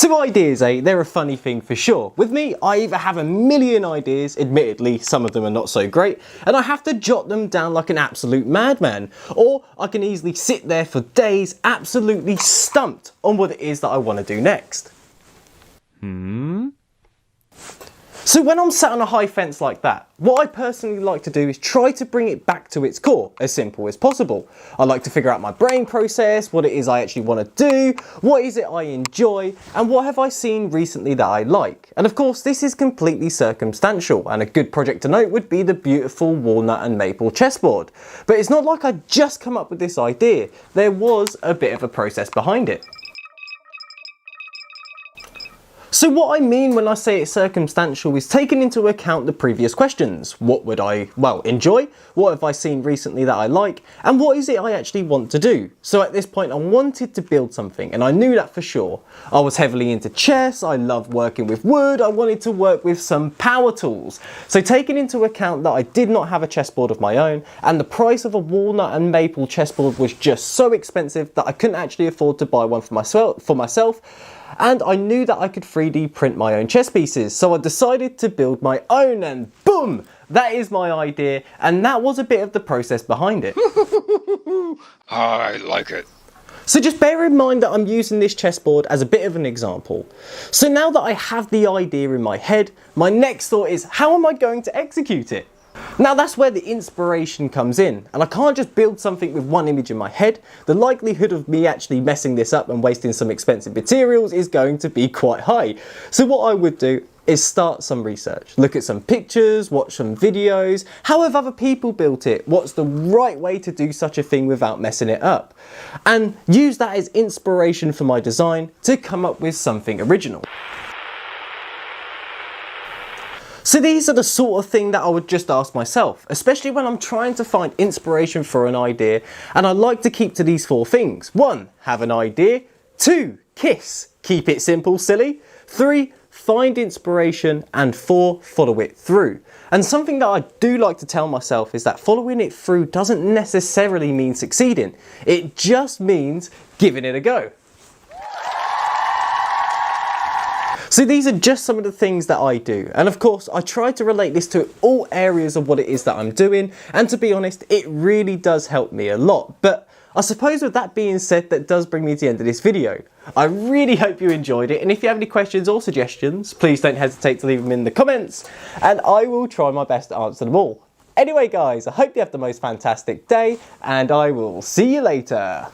So ideas, they're a funny thing for sure. With me, I either have a million ideas, admittedly some of them are not so great, and I have to jot them down like an absolute madman, or I can easily sit there for days absolutely stumped on what it is that I want to do next. So when I'm sat on a high fence like that, what I personally like to do is try to bring it back to its core, as simple as possible. I like to figure out my brain process, what it is I actually want to do, what is it I enjoy, and what have I seen recently that I like. And of course, this is completely circumstantial, and a good project to note would be the beautiful walnut and maple chessboard. But it's not like I just come up with this idea, there was a bit of a process behind it. So what I mean when I say it's circumstantial is taking into account the previous questions. What would I, enjoy? What have I seen recently that I like? And what is it I actually want to do? So at this point I wanted to build something, and I knew that for sure. I was heavily into chess, I loved working with wood, I wanted to work with some power tools. So taking into account that I did not have a chessboard of my own, and the price of a walnut and maple chessboard was just so expensive that I couldn't actually afford to buy one for myself, and I knew that I could 3D print my own chess pieces, so I decided to build my own, and boom! That is my idea, and that was a bit of the process behind it. I like it. So just bear in mind that I'm using this chessboard as a bit of an example. So now that I have the idea in my head, my next thought is, how am I going to execute it? Now that's where the inspiration comes in, and I can't just build something with one image in my head. The likelihood of me actually messing this up and wasting some expensive materials is going to be quite high. So what I would do is start some research, look at some pictures, watch some videos, how have other people built it, what's the right way to do such a thing without messing it up, and use that as inspiration for my design to come up with something original. So these are the sort of thing that I would just ask myself, especially when I'm trying to find inspiration for an idea, and I like to keep to these 4 things. 1, have an idea. 2, kiss, keep it simple, silly. 3, find inspiration, and 4, follow it through. And something that I do like to tell myself is that following it through doesn't necessarily mean succeeding. It just means giving it a go. So these are just some of the things that I do, and of course I try to relate this to all areas of what it is that I'm doing, and to be honest, it really does help me a lot. But I suppose with that being said, that does bring me to the end of this video. I really hope you enjoyed it, and if you have any questions or suggestions, please don't hesitate to leave them in the comments, and I will try my best to answer them all. Anyway guys, I hope you have the most fantastic day, and I will see you later.